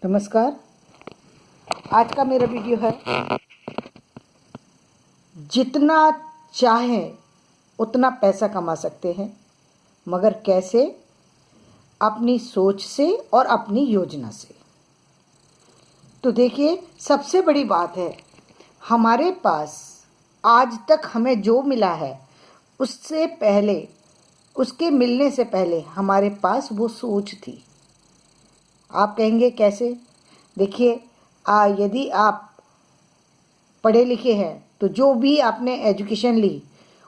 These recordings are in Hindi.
नमस्कार। आज का मेरा वीडियो है जितना चाहें उतना पैसा कमा सकते हैं, मगर कैसे? अपनी सोच से और अपनी योजना से। तो देखिए, सबसे बड़ी बात है, हमारे पास आज तक हमें जो मिला है उससे पहले, उसके मिलने से पहले हमारे पास वो सोच थी। आप कहेंगे कैसे? देखिए, यदि आप पढ़े लिखे हैं तो जो भी आपने एजुकेशन ली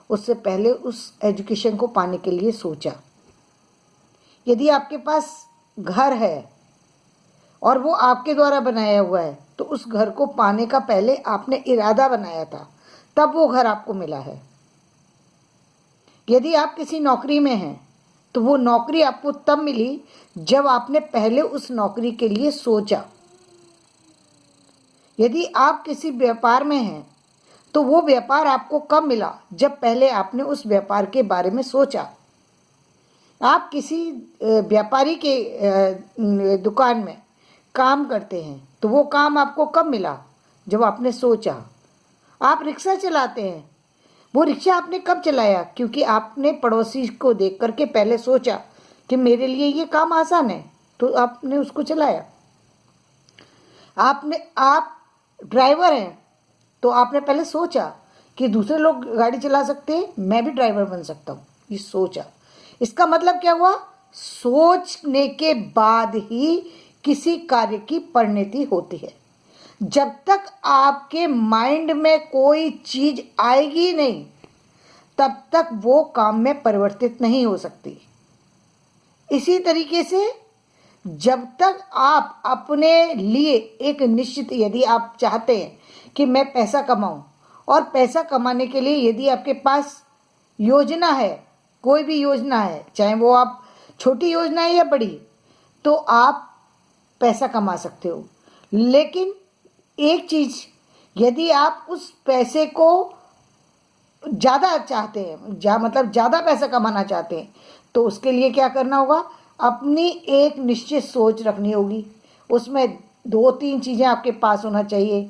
उससे पहले उस एजुकेशन को पाने के लिए सोचा। यदि आपके पास घर है और वो आपके द्वारा बनाया हुआ है तो उस घर को पाने का पहले आपने इरादा बनाया था, तब वो घर आपको मिला है। यदि आप किसी नौकरी में हैं तो वो नौकरी आपको तब मिली जब आपने पहले उस नौकरी के लिए सोचा। यदि आप किसी व्यापार में हैं तो वो व्यापार आपको कब मिला? जब पहले आपने उस व्यापार के बारे में सोचा। आप किसी व्यापारी के दुकान में काम करते हैं तो वो काम आपको कब मिला? जब आपने सोचा। आप रिक्शा चलाते हैं, वो रिक्शा आपने कब चलाया? क्योंकि आपने पड़ोसी को देख करके पहले सोचा कि मेरे लिए ये काम आसान है, तो आपने उसको चलाया। आप ड्राइवर हैं तो आपने पहले सोचा कि दूसरे लोग गाड़ी चला सकते हैं, मैं भी ड्राइवर बन सकता हूँ, ये सोचा। इसका मतलब क्या हुआ? सोचने के बाद ही किसी कार्य की परिणति होती है। जब तक आपके माइंड में कोई चीज आएगी नहीं तब तक वो काम में परिवर्तित नहीं हो सकती। इसी तरीके से जब तक आप अपने लिए एक निश्चित, यदि आप चाहते हैं कि मैं पैसा कमाऊं, और पैसा कमाने के लिए यदि आपके पास योजना है, कोई भी योजना है, चाहे वो आप छोटी योजना है या बड़ी, तो आप पैसा कमा सकते हो। लेकिन एक चीज, यदि आप उस पैसे को ज़्यादा चाहते हैं, मतलब ज़्यादा पैसा कमाना चाहते हैं, तो उसके लिए क्या करना होगा? अपनी एक निश्चित सोच रखनी होगी। उसमें दो तीन चीज़ें आपके पास होना चाहिए।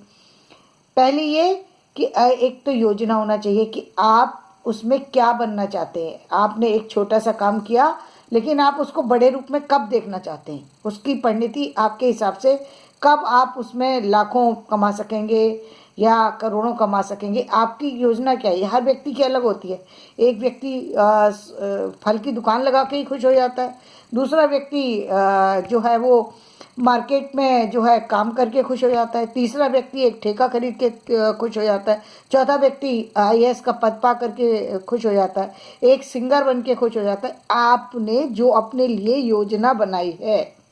पहली ये कि एक तो योजना होना चाहिए कि आप उसमें क्या बनना चाहते हैं। आपने एक छोटा सा काम किया, लेकिन आप उसको बड़े रूप में कब देखना चाहते हैं, उसकी परिणति आपके हिसाब से कब आप उसमें लाखों कमा सकेंगे या करोड़ों कमा सकेंगे, आपकी योजना क्या है? हर व्यक्ति की अलग होती है। एक व्यक्ति फल की दुकान लगा के ही खुश हो जाता है, दूसरा व्यक्ति जो है वो मार्केट में जो है काम करके खुश हो जाता है, तीसरा व्यक्ति एक ठेका खरीद के खुश हो जाता है, चौथा व्यक्ति आईएएस का पद पा करके खुश हो जाता है, एक सिंगर बन के खुश हो जाता है। आपने जो अपने लिए योजना बनाई है,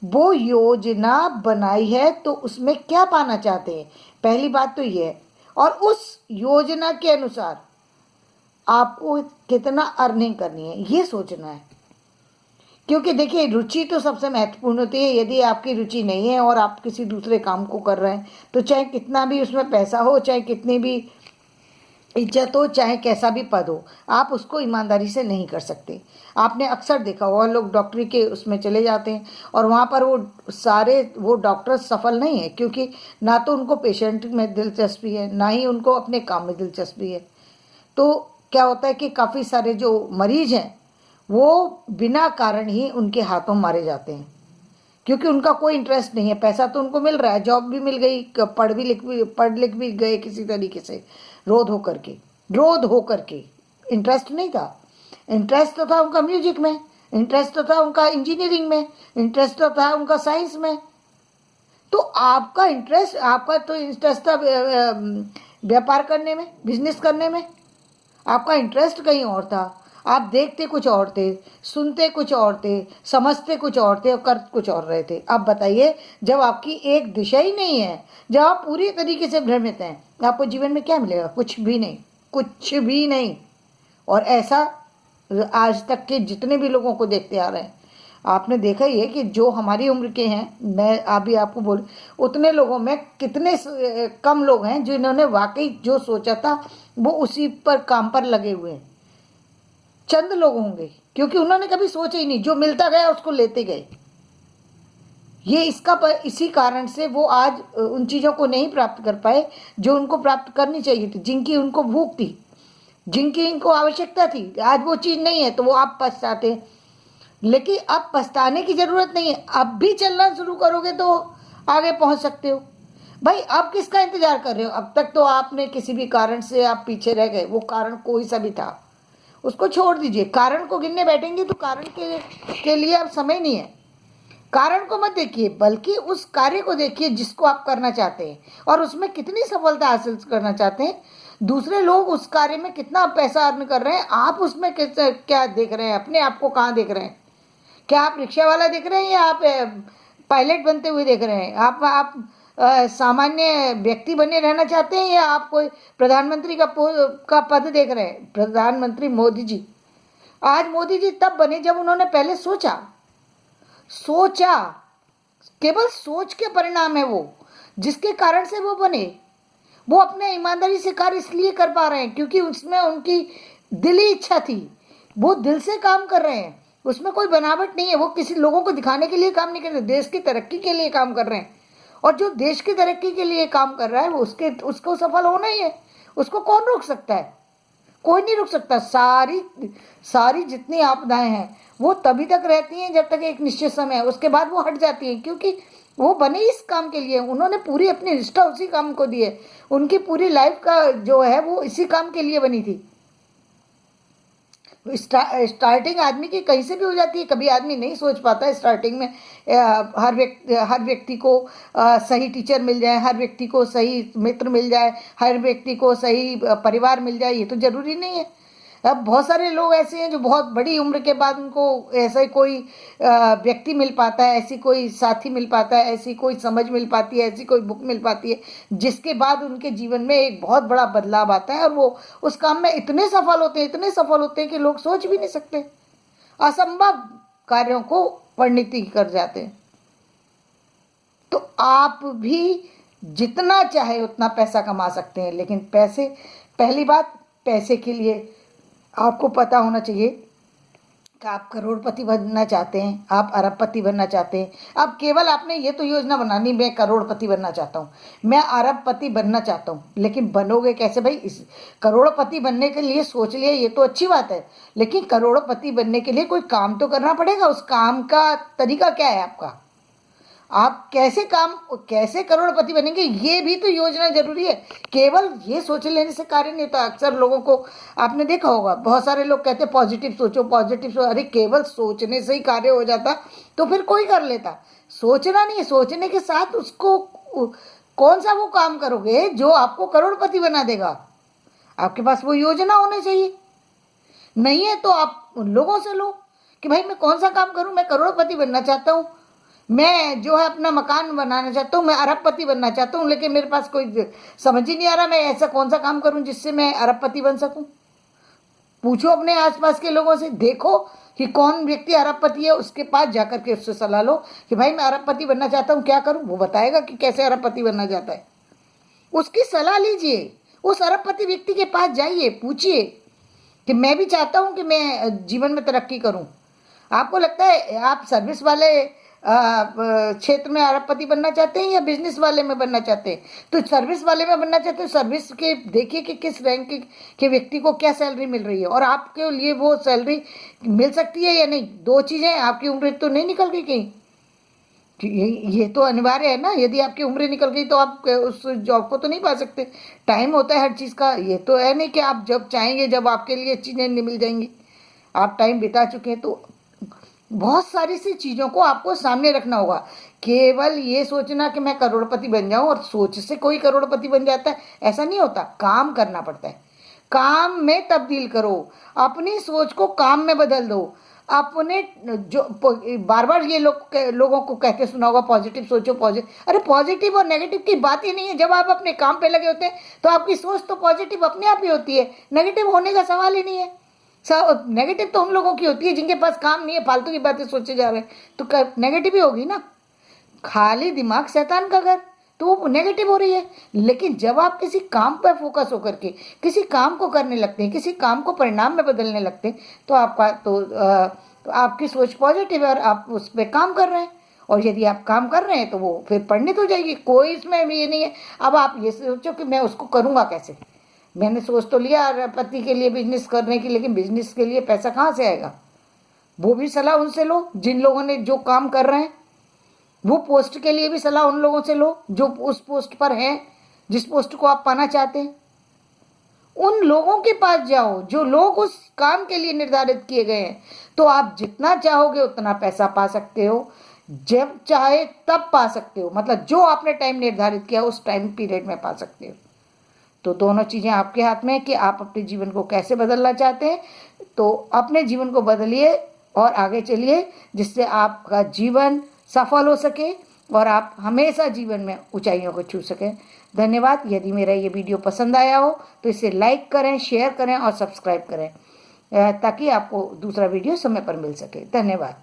वो योजना बनाई है तो उसमें क्या पाना चाहते हैं, पहली बात तो ये है। और उस योजना के अनुसार आपको कितना अर्निंग करनी है, ये सोचना है। क्योंकि देखिए, रुचि तो सबसे महत्वपूर्ण होती है। यदि आपकी रुचि नहीं है और आप किसी दूसरे काम को कर रहे हैं, तो चाहे कितना भी उसमें पैसा हो, चाहे कितनी भी इज्जत हो, चाहे कैसा भी पद हो, आप उसको ईमानदारी से नहीं कर सकते। आपने अक्सर देखा होगा, लोग डॉक्टरी के उसमें चले जाते हैं और वहाँ पर वो डॉक्टर सफल नहीं है, क्योंकि ना तो उनको पेशेंट में दिलचस्पी है, ना ही उनको अपने काम में दिलचस्पी है। तो क्या होता है कि काफ़ी सारे जो मरीज हैं वो बिना कारण ही उनके हाथों मारे जाते हैं, क्योंकि उनका कोई इंटरेस्ट नहीं है। पैसा तो उनको मिल रहा है, जॉब भी मिल गई, पढ़ लिख भी गए किसी तरीके से, रोध हो करके इंटरेस्ट नहीं था। इंटरेस्ट तो था उनका म्यूजिक में, इंटरेस्ट तो था उनका इंजीनियरिंग में, इंटरेस्ट तो था उनका साइंस में। तो आपका तो इंटरेस्ट था व्यापार करने में, बिजनेस करने में। आपका इंटरेस्ट कहीं और था। आप देखते कुछ और थे, सुनते कुछ और थे, समझते कुछ और थे और कर कुछ और रहे थे। अब बताइए, जब आपकी एक दिशा ही नहीं है, जब आप पूरी तरीके से भ्रमित हैं, आपको जीवन में क्या मिलेगा? कुछ भी नहीं, कुछ भी नहीं। और ऐसा आज तक के जितने भी लोगों को देखते आ रहे हैं, आपने देखा ही है कि जो हमारी उम्र के हैं, मैं अभी आपको बोल, उतने लोगों में कितने कम लोग हैं जिन्होंने वाकई जो सोचा था वो उसी पर काम पर लगे हुए हैं। चंद लोग होंगे, क्योंकि उन्होंने कभी सोचा ही नहीं, जो मिलता गया उसको लेते गए। ये इसी कारण से वो आज उन चीज़ों को नहीं प्राप्त कर पाए जो उनको प्राप्त करनी चाहिए थी, जिनकी उनको भूख थी, जिनकी इनको आवश्यकता थी। आज वो चीज़ नहीं है तो वो आप पछताते। लेकिन अब पछताने की ज़रूरत नहीं है, अब भी चलना शुरू करोगे तो आगे पहुंच सकते हो। भाई अब किसका इंतजार कर रहे हो? अब तक तो आपने किसी भी कारण से आप पीछे रह गए, वो कारण कोई सा भी था, उसको छोड़ दीजिए। कारण को गिनने बैठेंगे तो कारण के लिए अब समय नहीं है। कारण को मत देखिए, बल्कि उस कार्य को देखिए जिसको आप करना चाहते हैं और उसमें कितनी सफलता हासिल करना चाहते हैं। दूसरे लोग उस कार्य में कितना पैसा अर्न कर रहे हैं, आप उसमें क्या देख रहे हैं? अपने आप को कहाँ देख रहे हैं? क्या आप रिक्शा वाला देख रहे हैं या आप पायलट बनते हुए देख रहे हैं? आप सामान्य व्यक्ति बने रहना चाहते हैं या आप कोई प्रधानमंत्री का पद देख रहे हैं? प्रधानमंत्री मोदी जी, आज मोदी जी तब बने जब उन्होंने पहले सोचा। केवल सोच के परिणाम है वो, जिसके कारण से वो बने। वो अपने ईमानदारी से कार्य इसलिए कर पा रहे हैं क्योंकि उसमें उनकी दिली इच्छा थी, वो दिल से काम कर रहे हैं, उसमें कोई बनावट नहीं है। वो किसी लोगों को दिखाने के लिए काम नहीं कर रहे, देश की तरक्की के लिए काम कर रहे हैं। और जो देश की तरक्की के लिए काम कर रहा है वो उसको सफल होना ही है। उसको कौन रोक सकता है? कोई नहीं रोक सकता। सारी जितनी आपदाएं हैं वो तभी तक रहती हैं जब तक एक निश्चित समय है, उसके बाद वो हट जाती हैं, क्योंकि वो बने इस काम के लिए। उन्होंने पूरी अपनी निष्ठा उसी काम को दी है। उनकी पूरी लाइफ का जो है वो इसी काम के लिए बनी थी। स्टार्टिंग आदमी की कहीं से भी हो जाती है। कभी आदमी नहीं सोच पाता है स्टार्टिंग में हर व्यक्ति को सही टीचर मिल जाए, हर व्यक्ति को सही मित्र मिल जाए, हर व्यक्ति को सही परिवार मिल जाए, ये तो जरूरी नहीं है। अब बहुत सारे लोग ऐसे हैं जो बहुत बड़ी उम्र के बाद उनको ऐसा ही कोई व्यक्ति मिल पाता है, ऐसी कोई साथी मिल पाता है, ऐसी कोई समझ मिल पाती है, ऐसी कोई बुक मिल पाती है, जिसके बाद उनके जीवन में एक बहुत बड़ा बदलाव आता है और वो उस काम में इतने सफल होते हैं कि लोग सोच भी नहीं सकते। असंभव कार्यों को परिणति कर जाते हैं। तो आप भी जितना चाहे उतना पैसा कमा सकते हैं, लेकिन पहली बात, पैसे के लिए आपको पता होना चाहिए कि आप करोड़पति बनना चाहते हैं, आप अरबपति बनना चाहते हैं। अब केवल आपने ये तो योजना बनानी, मैं करोड़पति बनना चाहता हूँ, मैं अरबपति बनना चाहता हूँ। लेकिन बनोगे कैसे भाई? इस करोड़पति बनने के लिए सोच लिया, ये तो अच्छी बात है, लेकिन करोड़पति बनने के लिए कोई काम तो करना पड़ेगा। उस काम का तरीका क्या है आपका? आप कैसे करोड़पति बनेंगे, ये भी तो योजना जरूरी है। केवल ये सोच लेने से कार्य नहीं होता। अक्सर लोगों को आपने देखा होगा, बहुत सारे लोग कहते हैं पॉजिटिव सोचो, पॉजिटिव सोचो। अरे केवल सोचने से ही कार्य हो जाता तो फिर कोई कर लेता। सोचना नहीं है, सोचने के साथ उसको कौन सा वो काम करोगे जो आपको करोड़पति बना देगा? आपके पास वो योजना होनी चाहिए। नहीं है तो आप उन लोगों से लो कि भाई मैं कौन सा काम करूं, मैं करोड़पति बनना चाहता हूं, मैं जो है अपना मकान बनाना चाहता हूँ, मैं अरबपति बनना चाहता हूँ, लेकिन मेरे पास कोई समझ ही नहीं आ रहा मैं ऐसा कौन सा काम करूँ जिससे मैं अरबपति बन सकूँ। पूछो अपने आसपास के लोगों से, देखो कि कौन व्यक्ति अरबपति है, उसके पास जाकर के उससे सलाह लो कि भाई मैं अरबपति बनना चाहता हूँ, क्या करूँ? वो बताएगा कि कैसे अरबपति बनना चाहता है। उसकी सलाह लीजिए, उस अरबपति व्यक्ति के पास जाइए, पूछिए कि मैं भी चाहता हूँ कि मैं जीवन में तरक्की करूँ। आपको लगता है आप सर्विस वाले क्षेत्र में अरबपति बनना चाहते हैं या बिजनेस वाले में बनना चाहते हैं? तो सर्विस वाले में बनना चाहते हैं, सर्विस के देखिए कि किस रैंक के व्यक्ति को क्या सैलरी मिल रही है और आपके लिए वो सैलरी मिल सकती है या नहीं। दो चीज़ें, आपकी उम्र तो नहीं निकल गई कहीं, ये तो अनिवार्य है ना। यदि आपकी उम्र निकल गई तो आप उस जॉब को तो नहीं पा सकते। टाइम होता है हर चीज़ का, ये तो है नहीं कि आप जब चाहेंगे जब आपके लिए चीज़ें मिल जाएंगी। आप टाइम बिता चुके हैं, तो बहुत सारी सी चीज़ों को आपको सामने रखना होगा। केवल ये सोचना कि मैं करोड़पति बन जाऊं और सोच से कोई करोड़पति बन जाता है, ऐसा नहीं होता। काम करना पड़ता है, काम में तब्दील करो, अपनी सोच को काम में बदल दो। अपने जो बार बार ये लोगों को कहते सुना होगा पॉजिटिव सोचो, पॉजिटिव। अरे पॉजिटिव और नेगेटिव की बात ही नहीं है। जब आप अपने काम पे लगे होते हैं तो आपकी सोच तो पॉजिटिव अपने आप ही होती है, नेगेटिव होने का सवाल ही नहीं है। नेगेटिव तो उन लोगों की होती है जिनके पास काम नहीं है, फालतू की बातें सोचे जा रहे हैं, तो नेगेटिव ही होगी ना। खाली दिमाग शैतान का घर, तो वो नेगेटिव हो रही है। लेकिन जब आप किसी काम पर फोकस होकर के किसी काम को करने लगते हैं, किसी काम को परिणाम में बदलने लगते हैं, तो आपकी सोच पॉजिटिव है और आप उस पर काम कर रहे हैं और यदि आप काम कर रहे हैं तो वो फिर परिणित हो जाएगी। कोई इसमें भी ये नहीं है। अब आप ये सोचो कि मैं उसको करूँगा कैसे। मैंने सोच तो लिया पति के लिए बिजनेस करने की, लेकिन बिजनेस के लिए पैसा कहाँ से आएगा? वो भी सलाह उनसे लो जिन लोगों ने जो काम कर रहे हैं। वो पोस्ट के लिए भी सलाह उन लोगों से लो जो उस पोस्ट पर हैं, जिस पोस्ट को आप पाना चाहते हैं। उन लोगों के पास जाओ जो लोग उस काम के लिए निर्धारित किए गए हैं। तो आप जितना चाहोगे उतना पैसा पा सकते हो, जब चाहे तब पा सकते हो। मतलब जो आपने टाइम निर्धारित किया उस टाइम पीरियड में पा सकते हो। तो दोनों चीज़ें आपके हाथ में है कि आप अपने जीवन को कैसे बदलना चाहते हैं। तो अपने जीवन को बदलिए और आगे चलिए, जिससे आपका जीवन सफल हो सके और आप हमेशा जीवन में ऊंचाइयों को छू सकें। धन्यवाद। यदि मेरा ये वीडियो पसंद आया हो तो इसे लाइक करें, शेयर करें और सब्सक्राइब करें ताकि आपको दूसरा वीडियो समय पर मिल सके। धन्यवाद।